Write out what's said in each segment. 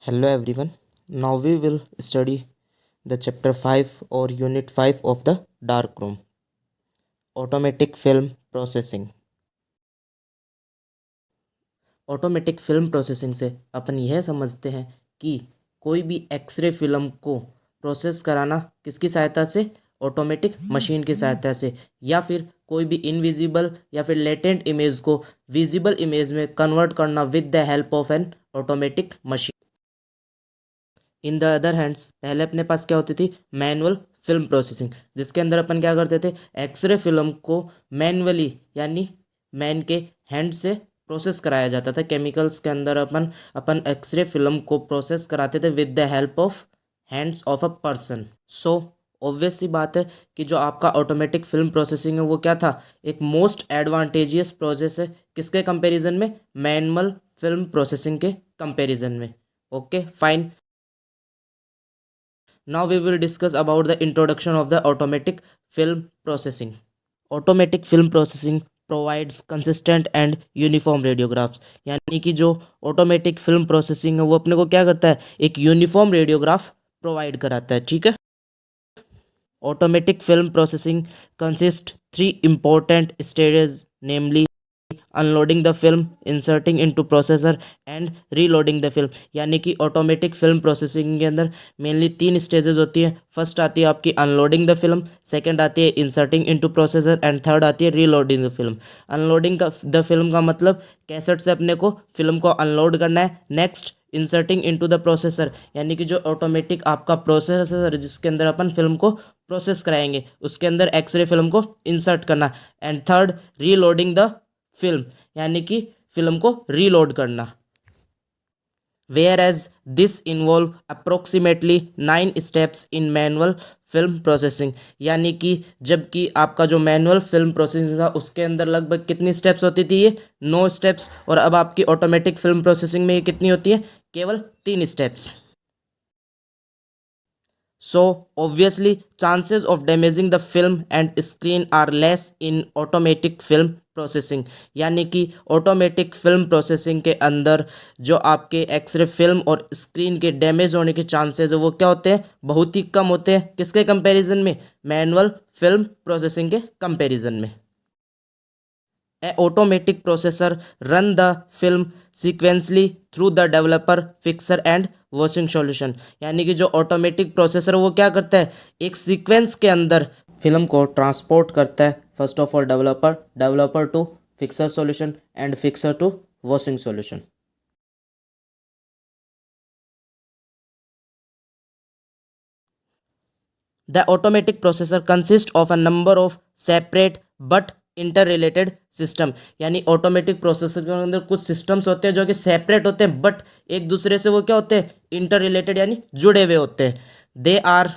Hello everyone. Now we will study the chapter 5 or unit 5 of the darkroom. Automatic film processing. Automatic film processing से अपन यह समझते हैं कि कोई भी एक्सरे फिल्म को प्रोसेस कराना किसकी सहायता से, ऑटोमेटिक मशीन की सहायता से, या फिर कोई भी इनविजिबल या फिर लेटेंट इमेज को विजिबल इमेज में कन्वर्ट करना with the help of N automatic machine. In the other hands पहले अपने पास क्या होती थी, मैनुअल फिल्म प्रोसेसिंग, जिसके अंदर अपन क्या करते थे, एक्सरे फिल्म को मैनुअली यानी मैन के हैंड से प्रोसेस कराया जाता था। केमिकल्स के अंदर अपन अपन एक्सरे फिल्म को प्रोसेस कराते थे with the help of hands of a person. So obvious सी बात है कि जो आपका ऑटोमेटिक फिल्म प्रोसेसिंग है वो क्या था, एक मोस्ट एडवांटेजियस प्रोसेस है किसके कंपैरिजन में, मैनुअल फिल्म प्रोसेसिंग के कंपैरिजन में। Okay fine. Now we will discuss about the introduction of the automatic film processing. Automatic film processing provides consistent and uniform radiographs। यानी कि जो ऑटोमेटिक फिल्म प्रोसेसिंग है वो अपने को क्या करता है, एक यूनिफॉर्म रेडियोग्राफ प्रोवाइड कराता है। ठीक है। Automatic film processing consist three important stages, namely unloading the film, inserting into processor and reloading the film. यानी कि ऑटोमेटिक फिल्म प्रोसेसिंग के अंदर मेनली तीन स्टेजेस होती है। फर्स्ट आती है आपकी अनलोडिंग द फिल्म, सेकंड आती है inserting into processor and third आती है reloading the film. Unloading the film का मतलब कैसेट से अपने को फिल्म को अनलोड करना है। Next inserting into the processor, यानी कि जो ऑटोमेटिक आपका प्रोसेसर है जिसके अंदर अपन फिल्म को प्रोसेस कराएंगे उसके अंदर एक्सरे फिल्म को इंसर्ट करना। And third reloading the film, यानी कि फिल्म को रीलोड करना। Where as this involve approximately 9 steps in manual film processing. यानी कि जबकि आपका जो मैनुअल फिल्म प्रोसेसिंग था उसके अंदर लगभग कितनी स्टेप्स होती थी, ये 9 स्टेप्स, और अब आपकी ऑटोमेटिक फिल्म प्रोसेसिंग में ये कितनी होती है, केवल 3 steps. So obviously chances of damaging the film and screen are less in automatic film processing. यानी कि ऑटोमेटिक फिल्म प्रोसेसिंग के अंदर जो आपके एक्सरे फिल्म और स्क्रीन के डैमेज होने के चांसेस है वो क्या होते हैं, बहुत ही कम होते हैं। किसके कंपैरिजन में, मैनुअल फिल्म प्रोसेसिंग के कंपैरिजन में। A automatic processor run the film sequentially through the developer, fixer and washing solution. यानी कि जो ऑटोमेटिक प्रोसेसर वो क्या करता है, एक सीक्वेंस के अंदर फिल्म को ट्रांसपोर्ट करता है। First of all developer to fixer solution and fixer to washing solution. The automatic processor consists of a number of separate but inter system. यानी ऑटोमेटिक प्रोसेसर के अंदर कुछ सिस्टम्स होते हैं जो कि सेपरेट होते हैं बट एक दूसरे से वो क्या होते हैं, इंटर रिलेटेड यानी जुड़े हुए होते हैं। They are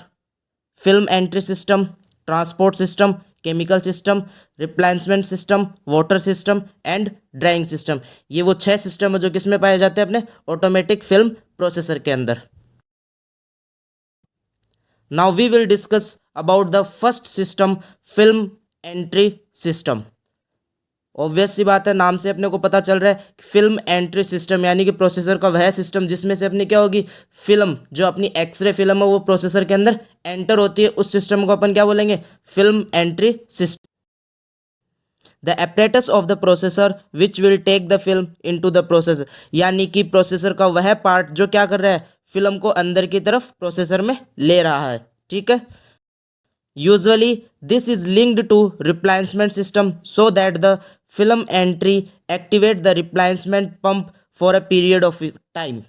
film entry system, transport system, chemical system, replacement system, water system and drying system. ये वो 6 सिस्टम है जो किसमें पाए जाते हैं, अपने ऑटोमेटिक फिल्म प्रोसेसर के अंदर। Now we will discuss about the first system, film entry system। Obvious सी बात है, नाम से अपने को पता चल रहा है फिल्म एंट्री सिस्टम, यानी कि प्रोसेसर का वह सिस्टम जिसमें से अपनी क्या होगी, फिल्म जो अपनी एक्सरे फिल्म है वो प्रोसेसर के अंदर एंटर होती है। उस सिस्टम को अपन क्या बोलेंगे, film entry system. The apparatus of the processor which will take the film into the processor. यानी कि प्रोसेसर का वह पार्ट जो क्या कर रहा है, फिल्म को अंदर की तरफ प्रोसेसर में ले रहा है। ठीक है। Usually this is linked to replacement system so that the film entry activate the replacement pump for a period of time.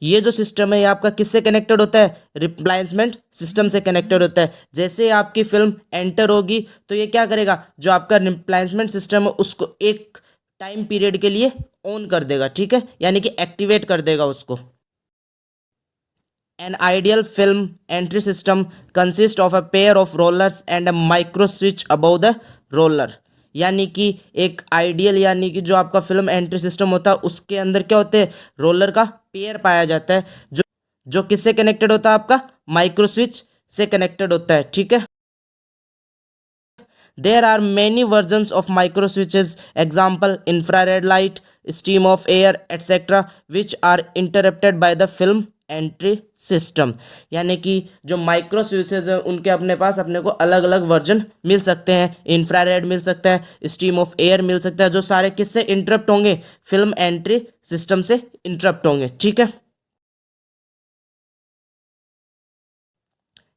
ये जो सिस्टम है ये आपका किससे कनेक्टेड होता है, रिप्लेसमेंट सिस्टम से कनेक्टेड होता है। जैसे आपकी फिल्म एंटर होगी तो ये क्या करेगा, जो आपका रिप्लेसमेंट सिस्टम है उसको एक टाइम पीरियड के लिए ऑन कर देगा। ठीक है, यानी कि एक्टिवेट कर देगा उसको। An ideal film entry system consists of a pair of rollers and a micro switch above the roller। यानी कि एक आइडियल यानी कि जो आपका फिल्म एंट्री सिस्टम होता है उसके अंदर क्या होते हैं, रोलर का पेयर पाया जाता है जो जो किससे कनेक्टेड होता है, आपका माइक्रो स्विच से कनेक्टेड होता है। ठीक है। There are many versions of micro switches, example infrared light, stream of air, etc., which are interrupted by the film entry system. यानी कि जो माइक्रो स्विचेज हैं उनके अपने पास अपने को अलग अलग वर्जन मिल सकते हैं। इंफ्रारेड मिल सकता है, स्ट्रीम ऑफ एयर मिल सकता है, जो सारे किससे इंटरप्ट होंगे, फिल्म एंट्री सिस्टम से इंटरप्ट होंगे। ठीक है।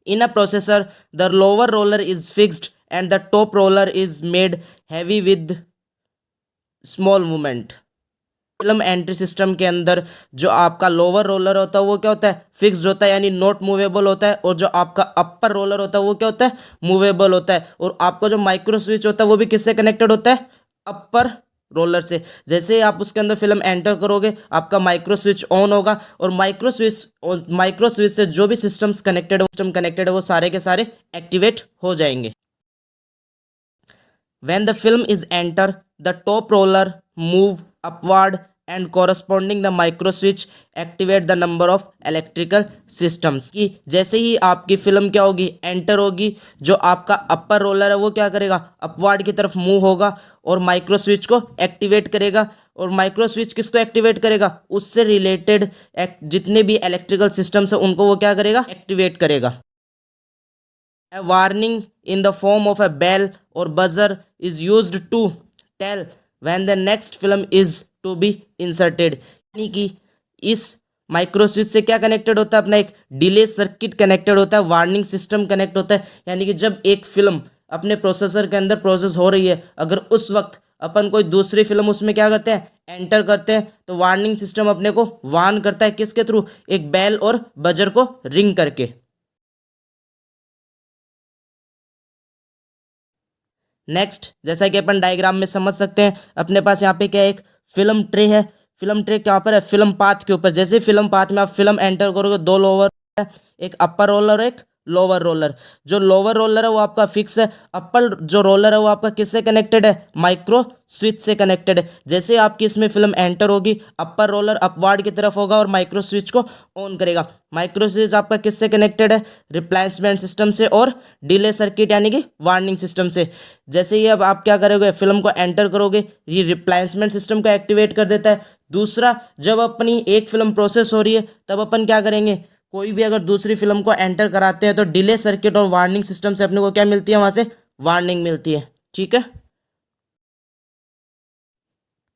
In a processor, the lower roller is fixed and the top roller is made heavy with small movement। Film entry system के अंदर जो आपका लोअर रोलर होता है वो क्या होता है, फिक्स्ड होता है, यानी नॉट मूवेबल होता है। और जो आपका अपर रोलर होता है वो क्या होता है, मूवेबल होता है। और आपका जो माइक्रो स्विच होता है वो भी किससे कनेक्टेड होता है, अपर रोलर से। जैसे ही आप उसके अंदर फिल्म एंटर करोगे आपका माइक्रो स्विच ऑन होगा, और माइक्रो स्विच से जो भी सिस्टम कनेक्टेड है वो सारे के सारे एक्टिवेट हो जाएंगे। When the film is enter, the top roller move upward and corresponding the micro switch activate the number of electrical systems। कि जैसे ही आपकी फिल्म क्या होगी, एंटर होगी, जो आपका अपर रोलर है वो क्या करेगा, अपवार्ड की तरफ मूव होगा और माइक्रो स्विच को एक्टिवेट करेगा। और माइक्रो स्विच किसको एक्टिवेट करेगा, उससे रिलेटेड जितने भी इलेक्ट्रिकल सिस्टम्स है उनको वो क्या करेगा, एक्टिवेट करेगा। A warning in the form of a bell or buzzer is used to tell when the next film is to be inserted। यानी कि इस माइक्रो स्विच से क्या कनेक्टेड होता है, अपना एक डिले सर्किट कनेक्टेड होता है, वार्निंग सिस्टम कनेक्ट होता है। यानी कि जब एक फिल्म अपने प्रोसेसर के अंदर प्रोसेस हो रही है, अगर उस वक्त अपन कोई दूसरी फिल्म उसमें क्या करते हैं, एंटर करते हैं, तो वार्निंग सिस्टम अपने को वार्न करता है किसके थ्रू, एक बेल और बजर को रिंग करके। नेक्स्ट, जैसा कि अपन डायग्राम में समझ सकते हैं, अपने पास यहाँ पे क्या है, एक फिल्म ट्रे है। फिल्म ट्रे कहाँ पर है, फिल्म पाथ के ऊपर। जैसे फिल्म पाथ में आप फिल्म एंटर करोगे, दो लोअर है, एक अपर रोलर एक लोअर रोलर। जो लोअर रोलर है वो आपका फिक्स है, अपर जो रोलर है वो आपका किससे कनेक्टेड है, माइक्रो स्विच से कनेक्टेड है। जैसे आपकी इसमें फिल्म एंटर होगी, अपर रोलर अपवार्ड की तरफ होगा और माइक्रो स्विच को ऑन करेगा। माइक्रो स्विच आपका किससे कनेक्टेड है, रिप्लेसमेंट सिस्टम से और डिले सर्किट यानी कि वार्निंग सिस्टम से। जैसे ही अब आप क्या करोगे, फिल्म को एंटर करोगे, ये रिप्लेसमेंट सिस्टम को एक्टिवेट कर देता है। दूसरा, जब अपनी एक फिल्म प्रोसेस हो रही है तब अपन क्या करेंगे, कोई भी अगर दूसरी फिल्म को एंटर कराते हैं तो डिले सर्किट और वार्निंग सिस्टम से अपने को क्या मिलती है, वहां से वार्निंग मिलती है। ठीक है।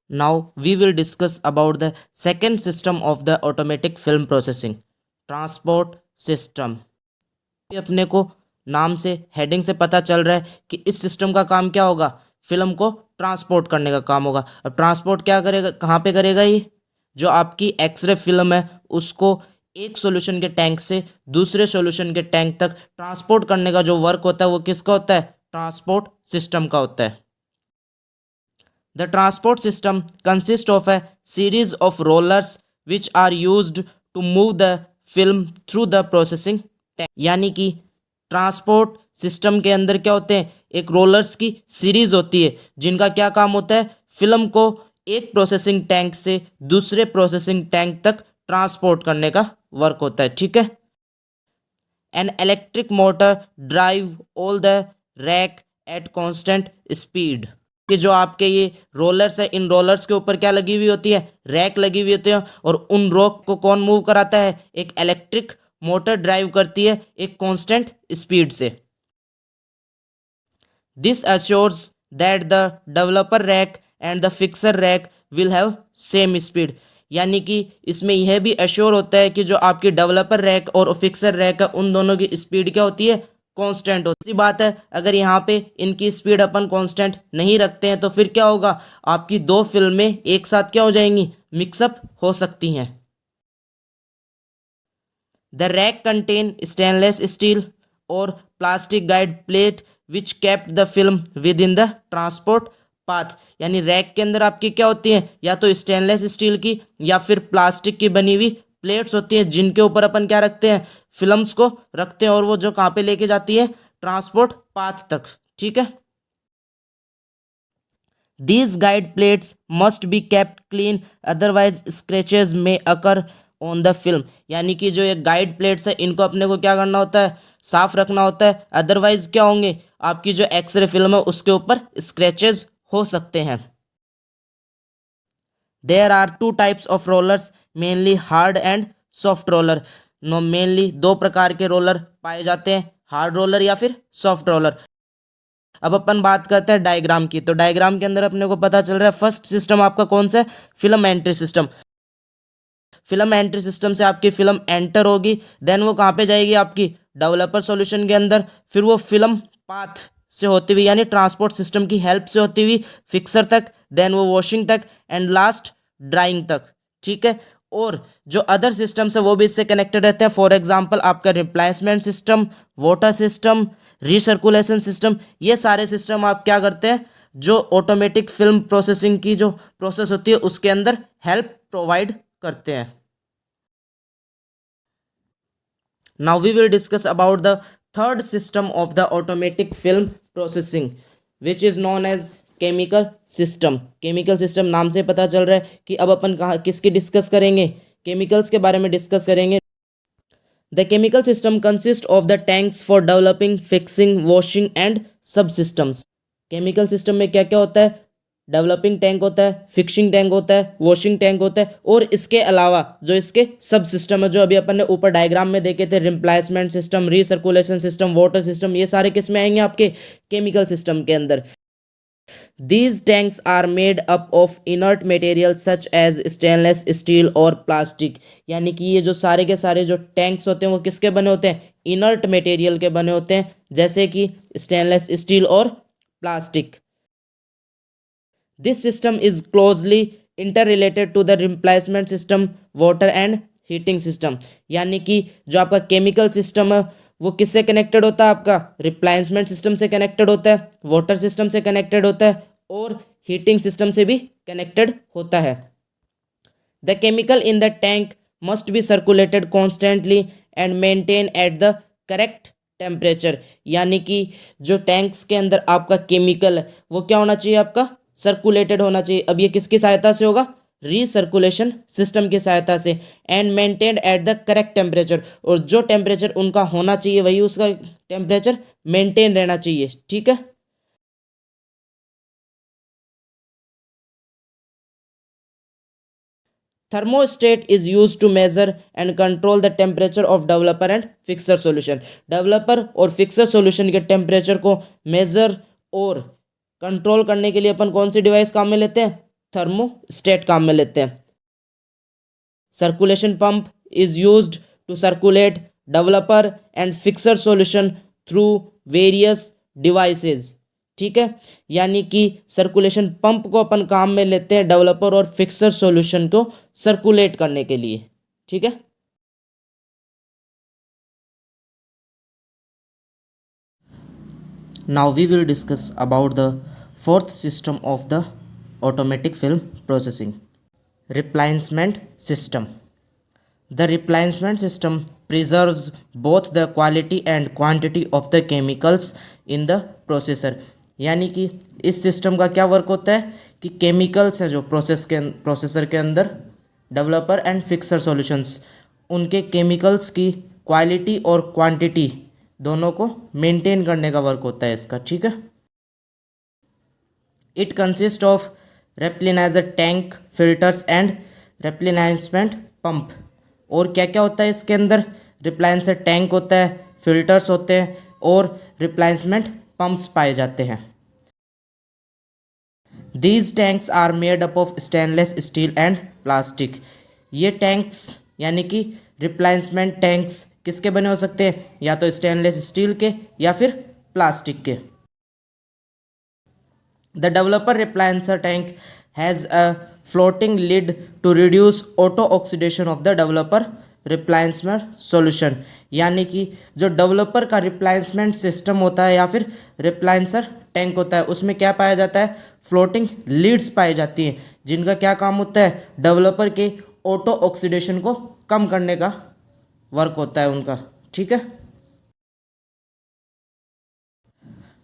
Now we will discuss about the second system of the automatic film processing, transport system. अपने को नाम से, हेडिंग से पता चल रहा है कि इस सिस्टम का काम क्या होगा, फिल्म को ट्रांसपोर्ट करने का काम होगा। अब ट्रांसपोर्ट क्या करेगा, कहाँ पे करेगा, ये जो आपकी एक्सरे फिल्म है उसको एक सॉल्यूशन के टैंक से दूसरे सॉल्यूशन के टैंक तक ट्रांसपोर्ट करने का जो वर्क होता है वो किसका होता है, ट्रांसपोर्ट सिस्टम का होता है। The transport system consist of a series of rollers which are used to move the film through the processing tank. यानी कि ट्रांसपोर्ट सिस्टम के अंदर क्या होते हैं, एक रोलर्स की सीरीज होती है जिनका क्या काम होता है, फिल्म को एक प्रोसेसिंग टैंक से दूसरे प्रोसेसिंग टैंक तक ट्रांसपोर्ट करने का वर्क होता है। ठीक है। N electric motor drive all the rack at constant speed. कि जो आपके ये रोलर्स है, इन रोलर्स के ऊपर क्या लगी हुई होती है, रैक लगी हुई होती है, और उन रॉक को कौन मूव कराता है, एक इलेक्ट्रिक मोटर ड्राइव करती है एक कांस्टेंट स्पीड से। This assures that the developer rack and the fixer rack will have same speed. यानी कि इसमें यह भी अश्योर होता है कि जो आपकी डेवलपर रैक और फिक्सर रैक है उन दोनों की स्पीड क्या होती है, कांस्टेंट होती है। बात है, अगर यहाँ पे इनकी स्पीड अपन कांस्टेंट नहीं रखते हैं तो फिर क्या होगा, आपकी दो फिल्में एक साथ क्या हो जाएंगी, मिक्सअप हो सकती हैं। The rack contain stainless steel और plastic guide plate which kept the film within the transport path. यानी रैक के अंदर आपकी क्या होती हैं, या तो स्टेनलेस स्टील की या फिर प्लास्टिक की बनी हुई प्लेट्स होती हैं जिनके ऊपर अपन क्या रखते हैं, फिल्म्स को रखते हैं, और वो जो कहाँ पे लेके जाती है, ट्रांसपोर्ट पाथ तक। ठीक है। These guide plates must be kept clean, otherwise scratches may occur on the film। यानी कि जो ये गाइड प्लेट्स है इनको अपने को क्या करना होता है, साफ रखना होता है, अदरवाइज क्या होंगे, आपकी जो एक्सरे फिल्म है उसके ऊपर स्क्रैचेस हो सकते हैं। There are two types of rollers, mainly hard and soft roller. No mainly दो प्रकार के रोलर पाए जाते हैं, हार्ड रोलर या फिर सॉफ्ट रोलर। अब अपन बात करते हैं डायग्राम की। तो डायग्राम के अंदर अपने को पता चल रहा है फर्स्ट सिस्टम आपका कौन सा है, film entry system. Film entry system से आपकी फिल्म एंटर होगी, देन वो कहाँ पे जाएगी, आपकी डेवलपर सॉल्यूशन के अंदर। फिर वो फिल्म पाथ से होती हुई यानी ट्रांसपोर्ट सिस्टम की हेल्प से होती हुई फिक्सर तक, देन वो वॉशिंग तक एंड लास्ट ड्राइंग तक। ठीक है, और जो अदर सिस्टम्स है वो भी इससे कनेक्टेड रहते हैं। फॉर एग्जांपल आपका replacement system, water system, recirculation system, ये सारे सिस्टम आप क्या करते हैं, जो ऑटोमेटिक फिल्म प्रोसेसिंग की जो प्रोसेस होती है उसके अंदर हेल्प प्रोवाइड करते हैं। Now we will discuss about the third system of the automatic film processing, which is known as chemical system. Chemical system नाम से पता चल रहा है कि अब अपन कहाँ किसकी डिस्कस करेंगे, केमिकल्स के बारे में डिस्कस करेंगे। The chemical system consists of the tanks for developing, fixing, washing and subsystems. Chemical system में क्या क्या होता है, डेवलपिंग टैंक होता है, फिक्सिंग टैंक होता है, वॉशिंग टैंक होता है, और इसके अलावा जो इसके सब सिस्टम है जो अभी अपन ने ऊपर डायग्राम में देखे थे, replacement system, recirculation system, water system, ये सारे किस में आएंगे, आपके केमिकल सिस्टम के अंदर। These tanks are made up of inert materials such as stainless steel और प्लास्टिक। यानी कि ये जो सारे के सारे जो टैंक्स होते हैं वो किसके बने होते हैं, इनर्ट मटेरियल के बने होते हैं, जैसे कि स्टेनलेस स्टील और plastic. This system is closely interrelated to the replacement system, water and heating system। यानी कि जो आपका केमिकल सिस्टम है वो किससे कनेक्टेड होता है, आपका रिप्लेसमेंट सिस्टम से कनेक्टेड होता है, वाटर सिस्टम से कनेक्टेड होता है और हीटिंग सिस्टम से भी कनेक्टेड होता है। The chemical in the tank must be circulated constantly and maintain at the correct temperature. यानी कि जो टैंक्स के अंदर आपका केमिकल है वो क्या होना चाहिए, आपका सर्कुलेटेड होना चाहिए। अब ये किसकी सहायता से होगा, रीसर्कुलेशन सिस्टम की सहायता से। And maintained at the correct temperature, और जो टेम्परेचर उनका होना चाहिए वही उसका टेम्परेचर मेंटेन रहना चाहिए। ठीक है, thermostat is used to measure and control the temperature of developer and fixer solution। Developer और फिक्सर सॉल्यूशन के टेम्परेचर को मेजर और कंट्रोल करने के लिए अपन कौन सी डिवाइस काम में लेते हैं, थर्मोस्टेट काम में लेते हैं। Circulation pump is used to circulate developer and fixer solution through various devices. ठीक है, यानी कि सर्कुलेशन पंप को अपन काम में लेते हैं डेवलपर और फिक्सर सॉल्यूशन को सर्कुलेट करने के लिए। ठीक है, now we will discuss about the fourth system of the automatic film processing, replacement system. The replacement system preserves both the quality and quantity of the chemicals in the processor। यानी कि इस system का क्या work होता है कि chemicals हैं जो प्रोसेसर के अंदर, डेवलपर एंड फिक्सर सॉल्यूशंस, उनके केमिकल्स की क्वालिटी और क्वांटिटी दोनों को मेंटेन करने का वर्क होता है इसका। ठीक है, it consist of replenisher tank, filters and replenishment pump. और क्या क्या होता है इसके अंदर, रिप्लेसर टैंक होता है, फिल्टर्स होते हैं और रिप्लेसमेंट पंप्स पाए जाते हैं। These tanks are made up of stainless steel and plastic. ये टैंक्स यानी कि रिप्लेसमेंट टैंक्स किसके बने हो सकते हैं, या तो स्टेनलेस स्टील के या फिर प्लास्टिक के। The developer replicancer tank has a floating lid to reduce auto oxidation of the developer replacement solution। यानी कि जो डेवलपर का रिप्लेसमेंट सिस्टम होता है या फिर रिप्लेसर टैंक होता है उसमें क्या पाया जाता है, फ्लोटिंग लीड्स पाई जाती हैं, जिनका क्या काम होता है, डेवलपर के ऑटो ऑक्सीडेशन को कम करने का वर्क होता है उनका। ठीक है,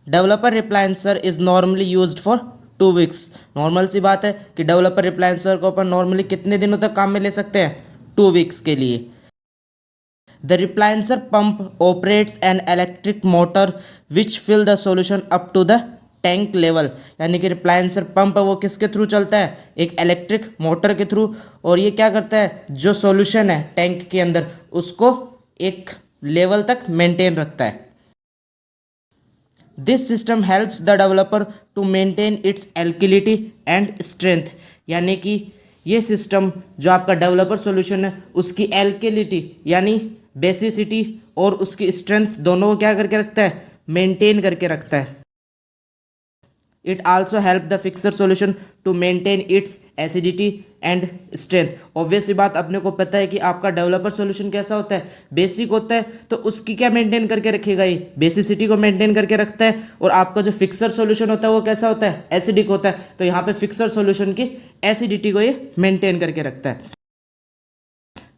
developer replacer is normally used for 2 weeks. Normal सी बात है कि डेवलपर रिप्लेसर को अपन नॉर्मली कितने दिनों तक काम में ले सकते हैं, 2 वीक्स के लिए। The replenisher pump operates an electric motor which fill the solution up to the tank level. यानी कि रिप्लायंसर पंप है वो किसके थ्रू चलता है, एक इलेक्ट्रिक मोटर के थ्रू, और ये क्या करता है, जो सॉल्यूशन है टैंक के अंदर उसको एक लेवल तक मेंटेन रखता है। This system helps the developer to maintain its alkalinity and strength. यानी कि ये सिस्टम जो आपका डेवलपर सॉल्यूशन है उसकी एल्किलिटी यानी बेसिसिटी और उसकी स्ट्रेंथ दोनों को क्या करके रखता है, मेंटेन करके रखता है। It also help the fixer solution to maintain its acidity and strength. Obvious सी बात, अपने को पता है कि आपका डेवलपर सॉल्यूशन कैसा होता है, बेसिक होता है, तो उसकी क्या मेंटेन करके रखेगा, ये बेसिसिटी को मेंटेन करके रखता है। और आपका जो फिक्सर सॉल्यूशन होता है वो कैसा होता है, एसिडिक होता है, तो यहाँ पे फिक्सर सॉल्यूशन की एसिडिटी को ये मेंटेन करके रखता है।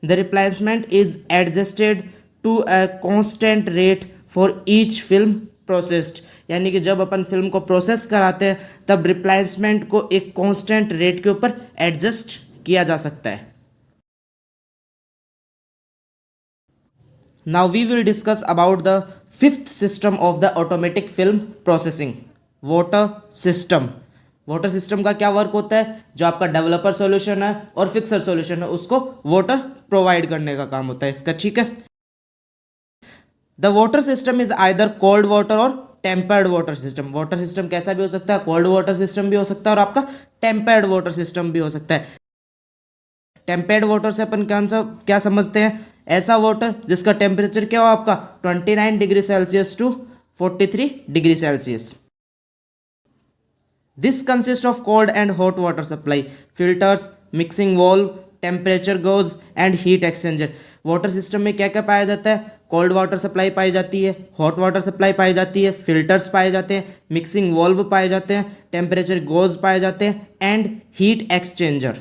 The replacement is adjusted to a constant rate for each film processed. यानी कि जब अपन फिल्म को प्रोसेस कराते हैं तब रिप्लेसमेंट को एक कांस्टेंट रेट के ऊपर एडजस्ट किया जा सकता है। Now we will discuss about the fifth system of the automatic film processing, water system. Water system का क्या वर्क होता है, जो आपका डेवलपर सॉल्यूशन है और फिक्सर सॉल्यूशन है उसको वाटर प्रोवाइड करने का काम होता है इसका, ठीक है। The water system is either cold water or tempered water system. Water system कैसा भी हो सकता है, कोल्ड वाटर सिस्टम भी हो सकता है और आपका टेम्पर्ड वाटर सिस्टम भी हो सकता है। टेम्पर्ड वाटर से अपन क्या समझते हैं, ऐसा वाटर जिसका टेम्परेचर क्या हो आपका 29 degree Celsius to 43 degree Celsius. This consist of cold and hot water supply, filters, mixing valve, temperature gauge and heat exchanger. Water system में क्या क्या पाया जाता है, कोल्ड वाटर सप्लाई पाई जाती है, हॉट वाटर सप्लाई पाई जाती है, फिल्टर्स पाए जाते हैं, मिक्सिंग वाल्व पाए जाते हैं, टेम्परेचर गोज पाए जाते हैं and heat exchanger.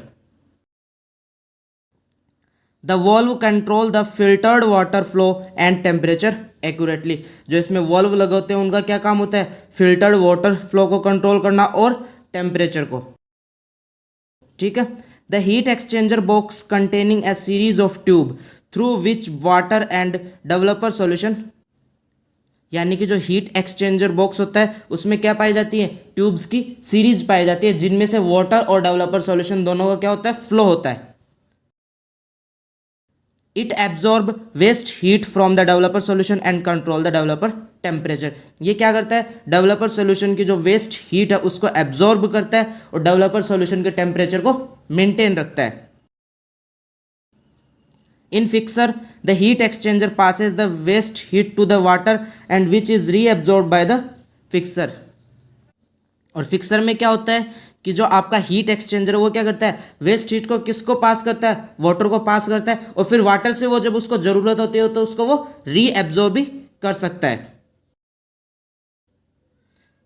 The valve control the filtered water flow and temperature accurately. जो इसमें वॉल्व लगे होते हैं उनका क्या काम होता है, फिल्टर्ड वाटर फ्लो को कंट्रोल करना और टेम्परेचर को, ठीक है। The heat exchanger box containing A series of tube through which water end developer solution. यानी कि जो हीट एक्सचेंजर बॉक्स होता है उसमें क्या पाई जाती है, ट्यूब्स की सीरीज पाई जाती है जिनमें से वाटर और डेवलपर सॉल्यूशन दोनों का क्या होता है, फ्लो होता है। It absorb waste heat from the developer solution and control the developer temperature. ये क्या करता है, डेवलपर सॉल्यूशन की जो वेस्ट हीट है उसको एब्जॉर्ब करता है और डेवलपर सॉल्यूशन के टेम्परेचर को मेंटेन रखता है। In fixer, the heat exchanger passes the waste heat to the water and which is reabsorbed by the fixer। और फिक्सर में क्या होता है कि जो आपका हीट एक्सचेंजर है वो क्या करता है, वेस्ट हीट को किसको पास करता है, वाटर को पास करता है, और फिर वाटर से वो जब उसको जरूरत होती है तो उसको वो रीएब्जॉर्ब भी कर सकता है।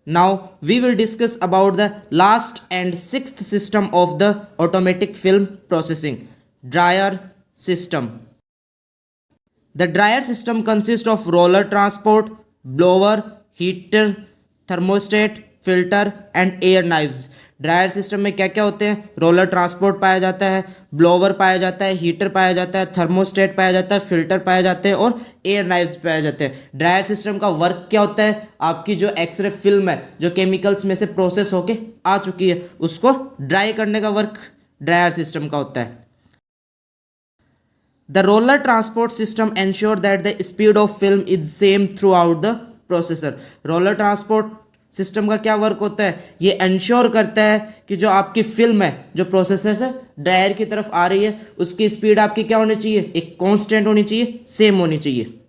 Now we will discuss about the last and sixth system of the automatic film processing, dryer system। The dryer system consists of roller transport, blower, heater, thermostat, filter and air knives। Dryer system में क्या क्या होते हैं, roller transport पाया जाता है, blower पाया जाता है, हीटर पाया जाता है, थर्मोस्टेट पाया जाता है, फिल्टर पाए जाते हैं और एयर नाइव्स पाए जाते हैं। ड्रायर सिस्टम का वर्क क्या होता है, आपकी जो एक्सरे फिल्म है जो केमिकल्स में से प्रोसेस होके आ चुकी है उसको ड्राई करने का वर्क ड्रायर सिस्टम का होता है। The roller transport system ensure that the speed of film is same throughout the processor। roller transport system का क्या वर्क होता है, ये इंश्योर करता है कि जो आपकी फिल्म है जो प्रोसेसर से ड्रायर की तरफ आ रही है उसकी स्पीड आपकी क्या होनी चाहिए, एक कांस्टेंट होनी चाहिए, सेम होनी चाहिए।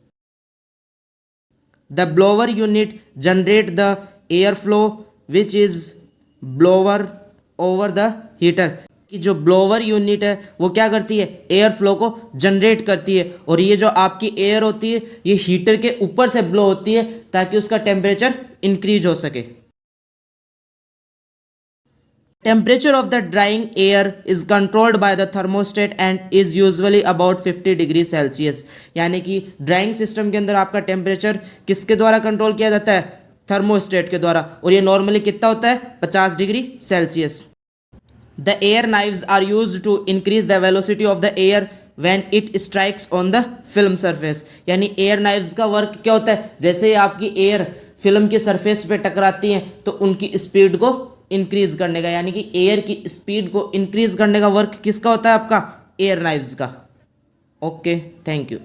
The blower unit generate the air flow which is blower over the heater. कि जो ब्लोअर यूनिट है वो क्या करती है, एयर फ्लो को जनरेट करती है, और ये जो आपकी एयर होती है ये हीटर के ऊपर से ब्लो होती है ताकि उसका टेम्परेचर इंक्रीज हो सके। Temperature of the drawing air is controlled by the thermostat and is usually about 50 degree Celsius. यानी कि ड्राइंग सिस्टम के अंदर आपका टेम्परेचर किसके द्वारा कंट्रोल किया जाता है, थर्मोस्टेट के द्वारा, और ये नॉर्मली कितना होता है, 50 degree Celsius. The air knives are used to increase the velocity of the air when it strikes on the film surface. यानी एयर नाइव्स का वर्क क्या होता है, जैसे ही आपकी एयर फिल्म की सरफेस पे टकराती हैं तो उनकी स्पीड को इंक्रीज करने का, यानी कि एयर की स्पीड को इंक्रीज करने का वर्क किसका होता है, आपका एयर नाइव्स का। Okay, thank you.